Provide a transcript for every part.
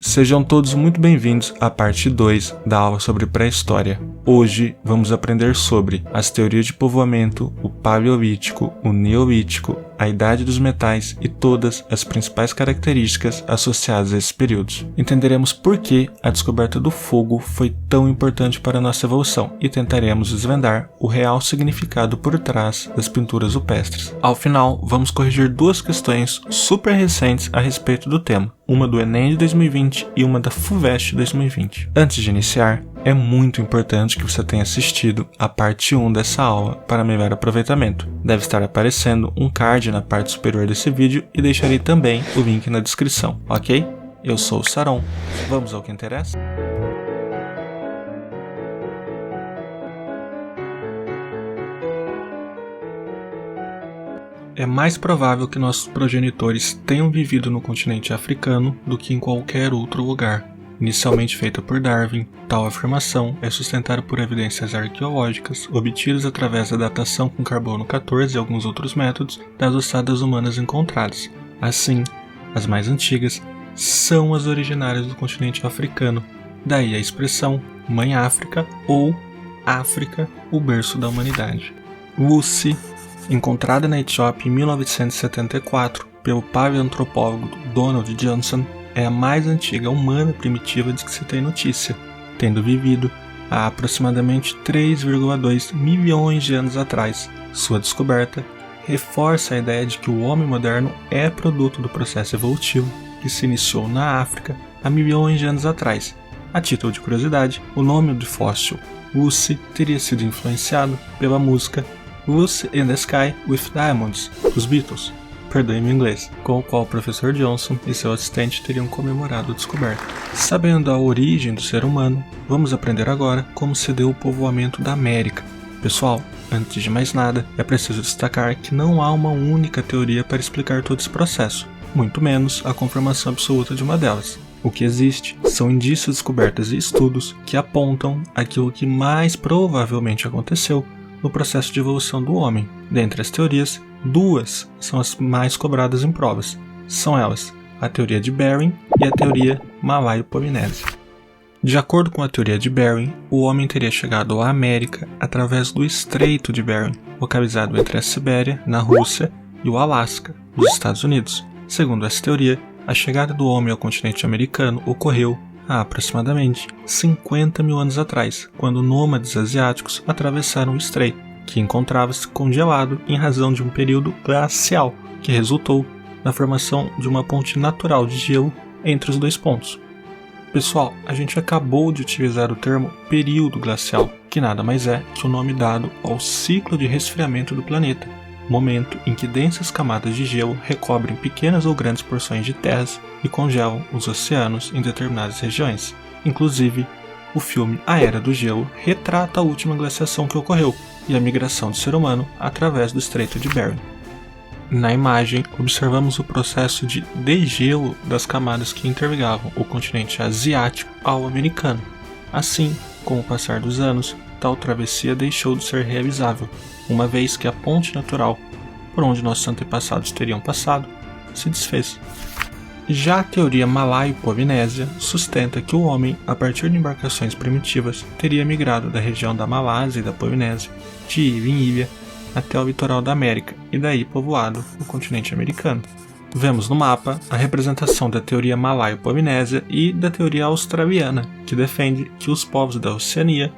Sejam todos muito bem-vindos à parte 2 da aula sobre pré-história. Hoje vamos aprender sobre as teorias de povoamento, o paleolítico, o neolítico, a idade dos metais e todas as principais características associadas a esses períodos. Entenderemos por que a descoberta do fogo foi tão importante para a nossa evolução e tentaremos desvendar o real significado por trás das pinturas rupestres. Ao final, vamos corrigir duas questões super recentes a respeito do tema, uma do Enem de 2020 e uma da FUVEST 2020. Antes de iniciar, é muito importante que você tenha assistido a parte 1 dessa aula para melhor aproveitamento. Deve estar aparecendo um card na parte superior desse vídeo e deixarei também o link na descrição, ok? Eu sou o Saron. Vamos ao que interessa? É mais provável que nossos progenitores tenham vivido no continente africano do que em qualquer outro lugar. Inicialmente feita por Darwin, tal afirmação é sustentada por evidências arqueológicas obtidas através da datação com carbono 14 e alguns outros métodos das ossadas humanas encontradas. Assim, as mais antigas são as originárias do continente africano, daí a expressão Mãe África ou África, o berço da humanidade. Lucy, encontrada na Etiópia em 1974 pelo paleoantropólogo Donald Johnson, é a mais antiga humana primitiva de que se tem notícia, tendo vivido há aproximadamente 3,2 milhões de anos atrás. Sua descoberta reforça a ideia de que o homem moderno é produto do processo evolutivo que se iniciou na África há milhões de anos atrás. A título de curiosidade, o nome do fóssil Lucy teria sido influenciado pela música Lucy in the Sky with Diamonds, dos Beatles, perdoe-me o inglês, com o qual o professor Johnson e seu assistente teriam comemorado a descoberta. Sabendo a origem do ser humano, vamos aprender agora como se deu o povoamento da América. Pessoal, antes de mais nada, é preciso destacar que não há uma única teoria para explicar todo esse processo, muito menos a confirmação absoluta de uma delas. O que existe são indícios, descobertas e estudos que apontam aquilo que mais provavelmente aconteceu no processo de evolução do homem. Dentre as teorias, duas são as mais cobradas em provas. São elas a teoria de Bering e a teoria malaio-polinésia. De acordo com a teoria de Bering, o homem teria chegado à América através do Estreito de Bering, localizado entre a Sibéria, na Rússia, e o Alasca, nos Estados Unidos. Segundo essa teoria, a chegada do homem ao continente americano ocorreu há aproximadamente 50 mil anos atrás, quando nômades asiáticos atravessaram o estreito, que encontrava-se congelado em razão de um período glacial, que resultou na formação de uma ponte natural de gelo entre os dois pontos. Pessoal, a gente acabou de utilizar o termo período glacial, que nada mais é que o nome dado ao ciclo de resfriamento do planeta, momento em que densas camadas de gelo recobrem pequenas ou grandes porções de terras e congelam os oceanos em determinadas regiões. Inclusive, o filme A Era do Gelo retrata a última glaciação que ocorreu e a migração do ser humano através do Estreito de Bering. Na imagem, observamos o processo de degelo das camadas que interligavam o continente asiático ao americano. Assim, com o passar dos anos, tal travessia deixou de ser realizável, uma vez que a ponte natural por onde nossos antepassados teriam passado se desfez. Já a teoria malaio-polinésia sustenta que o homem, a partir de embarcações primitivas, teria migrado da região da Malásia e da Polinésia, de ilha em ilha, até o litoral da América e daí povoado o continente americano. Vemos no mapa a representação da teoria malaio-polinésia e da teoria australiana, que defende que os povos da Oceania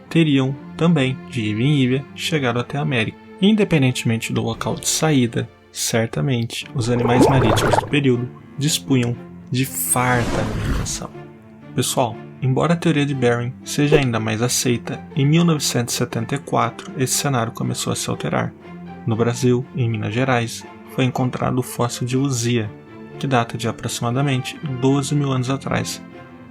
teriam também, de ilha em ilha, chegado até a América. Independentemente do local de saída, certamente os animais marítimos do período dispunham de farta alimentação. Pessoal, embora a teoria de Bering seja ainda mais aceita, em 1974 esse cenário começou a se alterar. No Brasil, em Minas Gerais, foi encontrado o fóssil de Luzia, que data de aproximadamente 12 mil anos atrás.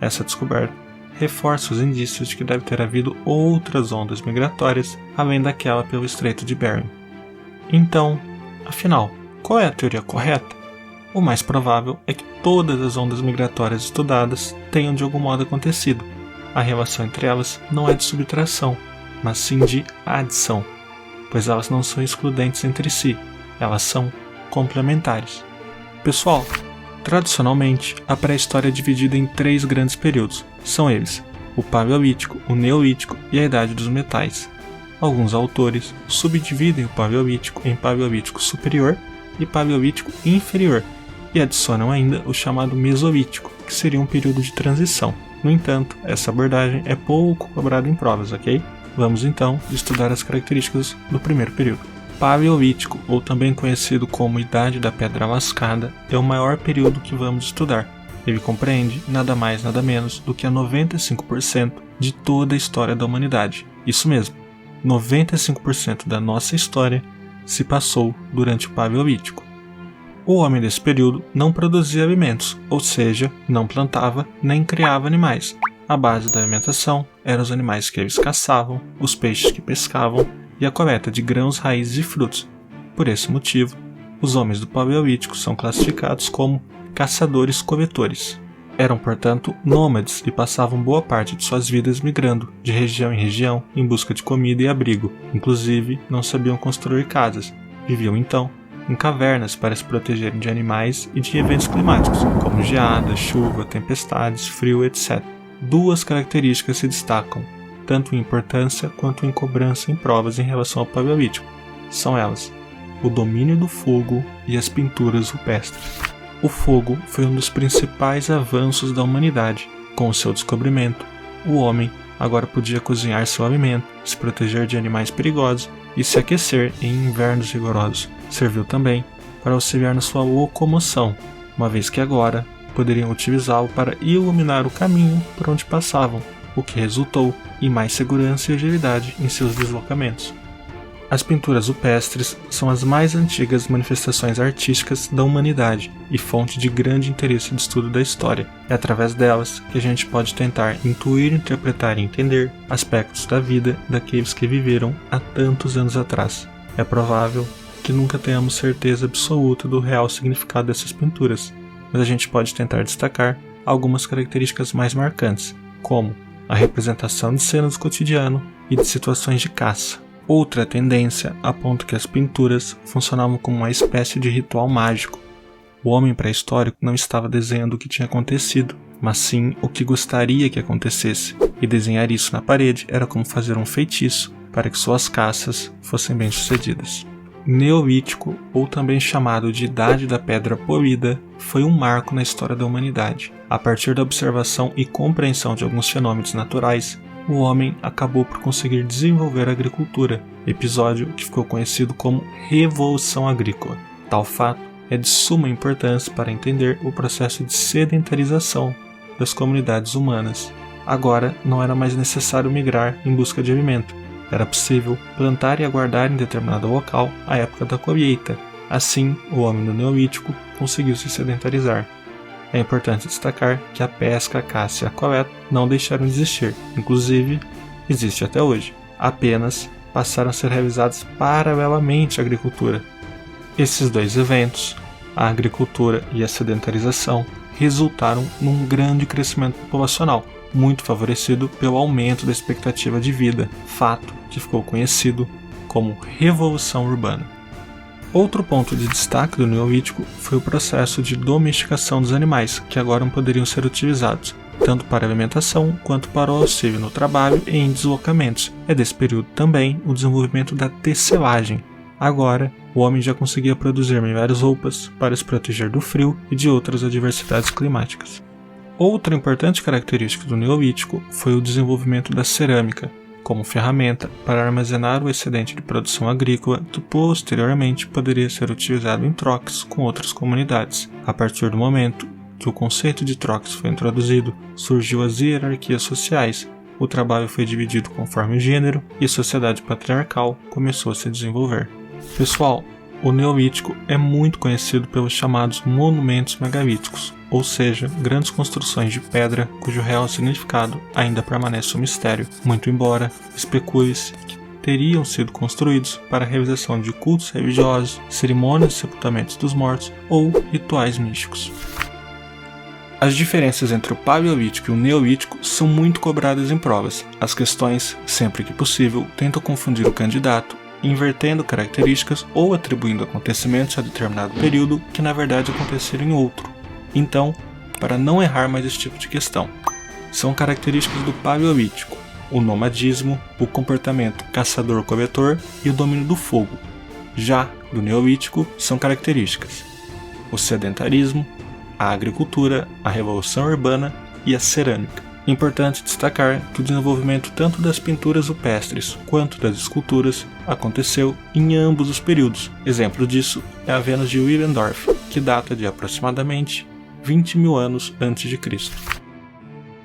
Essa descoberta reforça os indícios de que deve ter havido outras ondas migratórias além daquela pelo Estreito de Bering. Então, afinal, qual é a teoria correta? O mais provável é que todas as ondas migratórias estudadas tenham de algum modo acontecido. A relação entre elas não é de subtração, mas sim de adição, pois elas não são excludentes entre si, elas são complementares. Pessoal, Tradicionalmente, a pré-história é dividida em 3 grandes períodos. São eles: o Paleolítico, o Neolítico e a Idade dos Metais. Alguns autores subdividem o Paleolítico em Paleolítico Superior e Paleolítico Inferior, e adicionam ainda o chamado Mesolítico, que seria um período de transição. No entanto, essa abordagem é pouco cobrada em provas, ok? Vamos então estudar as características do primeiro período. Paleolítico, ou também conhecido como Idade da Pedra Lascada, é o maior período que vamos estudar. Ele compreende nada mais nada menos do que a 95% de toda a história da humanidade. Isso mesmo, 95% da nossa história se passou durante o Paleolítico. O homem desse período não produzia alimentos, ou seja, não plantava nem criava animais. A base da alimentação eram os animais que eles caçavam, os peixes que pescavam e a coleta de grãos, raízes e frutos. Por esse motivo, os homens do Paleolítico são classificados como caçadores-coletores. Eram, portanto, nômades e passavam boa parte de suas vidas migrando de região em região em busca de comida e abrigo. Inclusive, não sabiam construir casas. Viviam, então, em cavernas para se protegerem de animais e de eventos climáticos, como geada, chuva, tempestades, frio, etc. 2 características se destacam, tanto em importância quanto em cobrança em provas em relação ao Paleolítico. São elas: o domínio do fogo e as pinturas rupestres. O fogo foi um dos principais avanços da humanidade. Com o seu descobrimento, o homem agora podia cozinhar seu alimento, se proteger de animais perigosos e se aquecer em invernos rigorosos. Serviu também para auxiliar na sua locomoção, uma vez que agora poderiam utilizá-lo para iluminar o caminho por onde passavam, o que resultou em mais segurança e agilidade em seus deslocamentos. As pinturas rupestres são as mais antigas manifestações artísticas da humanidade e fonte de grande interesse de estudo da história. É através delas que a gente pode tentar intuir, interpretar e entender aspectos da vida daqueles que viveram há tantos anos atrás. É provável que nunca tenhamos certeza absoluta do real significado dessas pinturas, mas a gente pode tentar destacar algumas características mais marcantes, como a representação de cenas do cotidiano e de situações de caça. Outra tendência aponta que as pinturas funcionavam como uma espécie de ritual mágico. O homem pré-histórico não estava desenhando o que tinha acontecido, mas sim o que gostaria que acontecesse, e desenhar isso na parede era como fazer um feitiço para que suas caças fossem bem-sucedidas. Neolítico, ou também chamado de Idade da Pedra Polida, foi um marco na história da humanidade. A partir da observação e compreensão de alguns fenômenos naturais, o homem acabou por conseguir desenvolver a agricultura, episódio que ficou conhecido como Revolução Agrícola. Tal fato é de suma importância para entender o processo de sedentarização das comunidades humanas. Agora não era mais necessário migrar em busca de alimento. Era possível plantar e aguardar em determinado local a época da colheita. Assim, o homem do Neolítico conseguiu se sedentarizar. É importante destacar que a pesca, a caça e a coleta não deixaram de existir, inclusive existe até hoje. Apenas passaram a ser realizados paralelamente à agricultura. Esses 2 eventos, a agricultura e a sedentarização, resultaram num grande crescimento populacional, muito favorecido pelo aumento da expectativa de vida, fato que ficou conhecido como Revolução Urbana. Outro ponto de destaque do Neolítico foi o processo de domesticação dos animais, que agora poderiam ser utilizados, tanto para alimentação quanto para o auxílio no trabalho e em deslocamentos. É desse período também o desenvolvimento da tecelagem. Agora, o homem já conseguia produzir melhores roupas para se proteger do frio e de outras adversidades climáticas. Outra importante característica do Neolítico foi o desenvolvimento da cerâmica, como ferramenta para armazenar o excedente de produção agrícola que posteriormente poderia ser utilizado em trocas com outras comunidades. A partir do momento que o conceito de trocas foi introduzido, surgiu as hierarquias sociais, o trabalho foi dividido conforme o gênero e a sociedade patriarcal começou a se desenvolver. Pessoal, o Neolítico é muito conhecido pelos chamados monumentos megalíticos, ou seja, grandes construções de pedra cujo real significado ainda permanece um mistério, muito embora especule-se que teriam sido construídos para a realização de cultos religiosos, cerimônias de sepultamentos dos mortos ou rituais místicos. As diferenças entre o Paleolítico e o Neolítico são muito cobradas em provas. As questões, sempre que possível, tentam confundir o candidato, invertendo características ou atribuindo acontecimentos a determinado período que na verdade aconteceram em outro. Então, para não errar mais esse tipo de questão, são características do Paleolítico: o nomadismo, o comportamento caçador-coletor e o domínio do fogo. Já do Neolítico são características: o sedentarismo, a agricultura, a revolução urbana e a cerâmica. Importante destacar que o desenvolvimento tanto das pinturas rupestres quanto das esculturas aconteceu em ambos os períodos. Exemplo disso é a Vênus de Willendorf, que data de aproximadamente 20 mil anos antes de Cristo.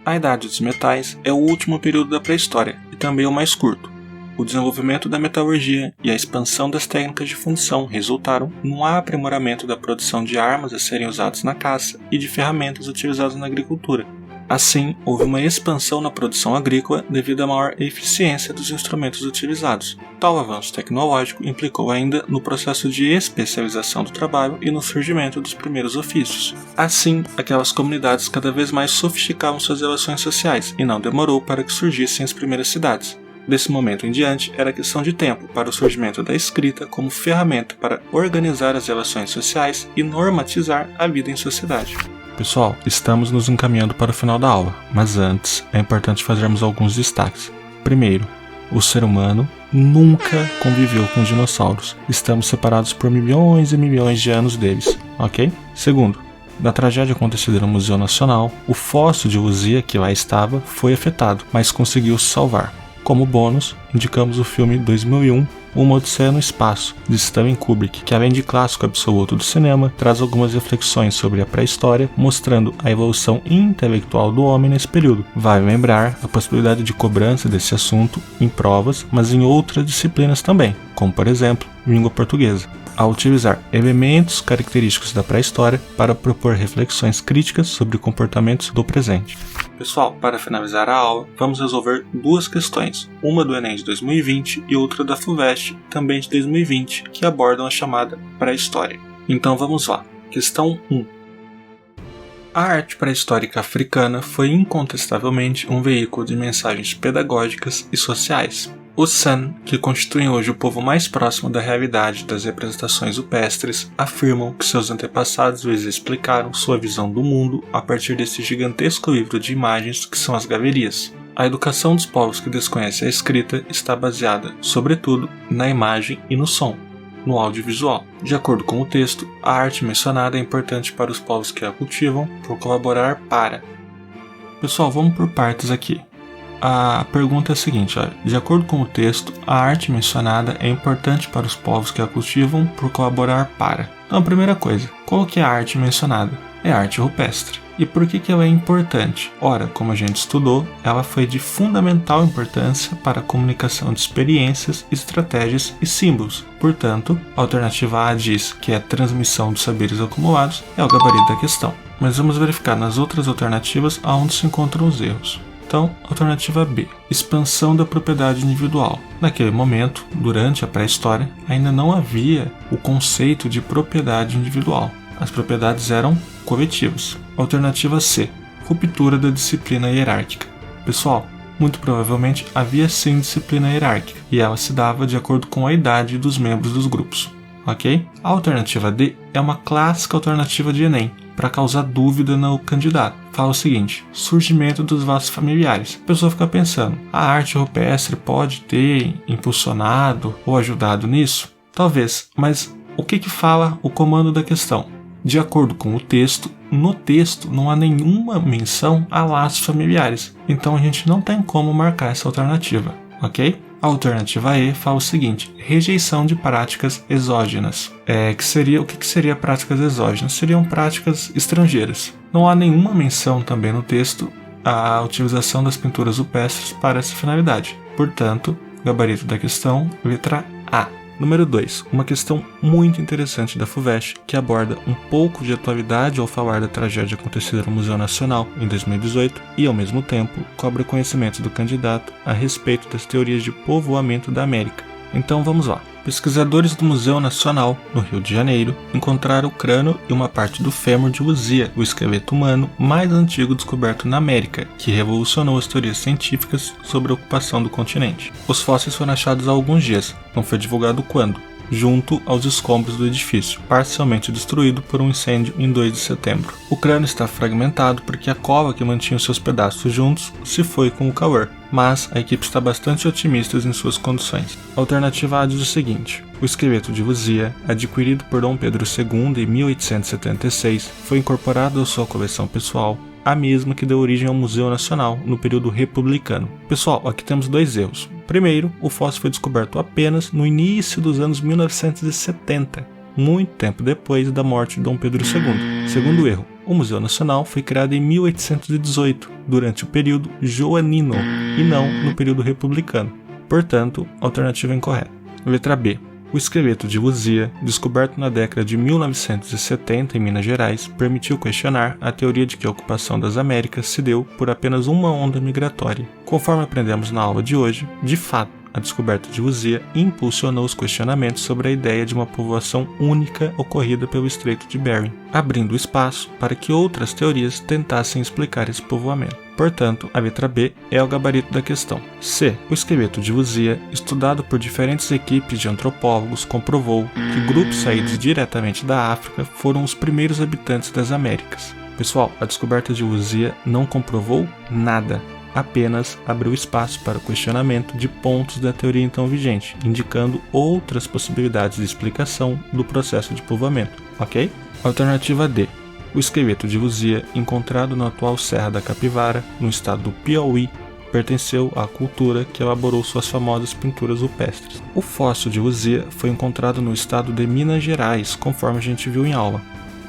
A Idade dos Metais é o último período da pré-história e também o mais curto. O desenvolvimento da metalurgia e a expansão das técnicas de fundição resultaram no aprimoramento da produção de armas a serem usadas na caça e de ferramentas utilizadas na agricultura. Assim, houve uma expansão na produção agrícola devido à maior eficiência dos instrumentos utilizados. Tal avanço tecnológico implicou ainda no processo de especialização do trabalho e no surgimento dos primeiros ofícios. Assim, aquelas comunidades cada vez mais sofisticavam suas relações sociais e não demorou para que surgissem as primeiras cidades. Desse momento em diante, era questão de tempo para o surgimento da escrita como ferramenta para organizar as relações sociais e normatizar a vida em sociedade. Pessoal, estamos nos encaminhando para o final da aula, mas antes é importante fazermos alguns destaques. Primeiro, o ser humano nunca conviveu com dinossauros. Estamos separados por milhões e milhões de anos deles, ok? Segundo, da tragédia acontecida no Museu Nacional, o fóssil de Luzia que lá estava foi afetado, mas conseguiu se salvar. Como bônus, indicamos o filme 2001, Uma Odisseia no Espaço, de Stanley Kubrick, que além de clássico absoluto do cinema, traz algumas reflexões sobre a pré-história, mostrando a evolução intelectual do homem nesse período. Vale lembrar a possibilidade de cobrança desse assunto em provas, mas em outras disciplinas também, como por exemplo, língua portuguesa, ao utilizar elementos característicos da pré-história para propor reflexões críticas sobre comportamentos do presente. Pessoal, para finalizar a aula, vamos resolver duas questões, uma do Enem de 2020 e outra da FUVEST, também de 2020, que abordam a chamada pré-história. Então vamos lá. Questão 1. A arte pré-histórica africana foi incontestavelmente um veículo de mensagens pedagógicas e sociais. Os San, que constituem hoje o povo mais próximo da realidade das representações rupestres, afirmam que seus antepassados lhes explicaram sua visão do mundo a partir desse gigantesco livro de imagens que são as galerias. A educação dos povos que desconhecem a escrita está baseada, sobretudo, na imagem e no som, no audiovisual. De acordo com o texto, a arte mencionada é importante para os povos que a cultivam por colaborar para... Pessoal, vamos por partes aqui. A pergunta é a seguinte, de acordo com o texto, a arte mencionada é importante para os povos que a cultivam por colaborar para... Então a primeira coisa, qual que é a arte mencionada? É a arte rupestre. E por que ela é importante? Ora, como a gente estudou, ela foi de fundamental importância para a comunicação de experiências, estratégias e símbolos. Portanto, a alternativa A diz que a transmissão dos saberes acumulados é o gabarito da questão. Mas vamos verificar nas outras alternativas aonde se encontram os erros. Então, alternativa B, expansão da propriedade individual. Naquele momento, durante a pré-história, ainda não havia o conceito de propriedade individual. As propriedades eram coletivas. Alternativa C, ruptura da disciplina hierárquica. Pessoal, muito provavelmente havia sim disciplina hierárquica, e ela se dava de acordo com a idade dos membros dos grupos. Ok? A alternativa D é uma clássica alternativa de Enem, para causar dúvida no candidato. Fala o seguinte, surgimento dos laços familiares. A pessoa fica pensando, a arte rupestre pode ter impulsionado ou ajudado nisso? Talvez, mas o que fala o comando da questão? De acordo com o texto, no texto não há nenhuma menção a laços familiares, então a gente não tem como marcar essa alternativa, ok? A alternativa E fala o seguinte, rejeição de práticas exógenas. O que seria práticas exógenas? Seriam práticas estrangeiras. Não há nenhuma menção também no texto à utilização das pinturas rupestres para essa finalidade. Portanto, gabarito da questão, letra A. Número 2. Uma questão muito interessante da FUVEST, que aborda um pouco de atualidade ao falar da tragédia acontecida no Museu Nacional em 2018 e, ao mesmo tempo, cobra conhecimento do candidato a respeito das teorias de povoamento da América. Então vamos lá. Pesquisadores do Museu Nacional, no Rio de Janeiro, encontraram o crânio e uma parte do fêmur de Luzia, o esqueleto humano mais antigo descoberto na América, que revolucionou as teorias científicas sobre a ocupação do continente. Os fósseis foram achados há alguns dias, não foi divulgado quando, junto aos escombros do edifício, parcialmente destruído por um incêndio em 2 de setembro. O crânio está fragmentado porque a cova que mantinha os seus pedaços juntos se foi com o Cauã, mas a equipe está bastante otimista em suas condições. A alternativa A diz o seguinte: o esqueleto de Luzia, adquirido por Dom Pedro II em 1876, foi incorporado à sua coleção pessoal, a mesma que deu origem ao Museu Nacional no período republicano. Pessoal, aqui temos 2 erros. Primeiro, o fóssil foi descoberto apenas no início dos anos 1970, muito tempo depois da morte de Dom Pedro II. Segundo erro, o Museu Nacional foi criado em 1818, durante o período joanino, e não no período republicano. Portanto, alternativa incorreta. Letra B. O esqueleto de Luzia, descoberto na década de 1970 em Minas Gerais, permitiu questionar a teoria de que a ocupação das Américas se deu por apenas uma onda migratória. Conforme aprendemos na aula de hoje, de fato, a descoberta de Luzia impulsionou os questionamentos sobre a ideia de uma povoação única ocorrida pelo Estreito de Bering, abrindo espaço para que outras teorias tentassem explicar esse povoamento. Portanto, a letra B é o gabarito da questão. C. O esqueleto de Luzia, estudado por diferentes equipes de antropólogos, comprovou que grupos saídos diretamente da África foram os primeiros habitantes das Américas. Pessoal, a descoberta de Luzia não comprovou nada, apenas abriu espaço para o questionamento de pontos da teoria então vigente, indicando outras possibilidades de explicação do processo de povoamento, ok? Alternativa D. O esqueleto de Luzia, encontrado na atual Serra da Capivara, no estado do Piauí, pertenceu à cultura que elaborou suas famosas pinturas rupestres. O fóssil de Luzia foi encontrado no estado de Minas Gerais, conforme a gente viu em aula,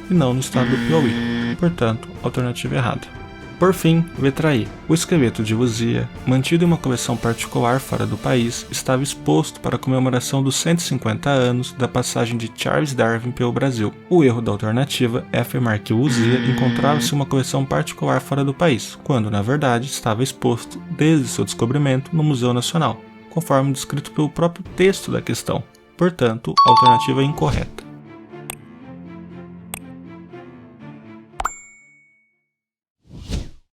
e não no estado do Piauí. Portanto, alternativa errada. Por fim, letra I. O esqueleto de Luzia, mantido em uma coleção particular fora do país, estava exposto para a comemoração dos 150 anos da passagem de Charles Darwin pelo Brasil. O erro da alternativa é afirmar que Luzia encontrava-se em uma coleção particular fora do país, quando na verdade estava exposto desde seu descobrimento no Museu Nacional, conforme descrito pelo próprio texto da questão. Portanto, a alternativa é incorreta.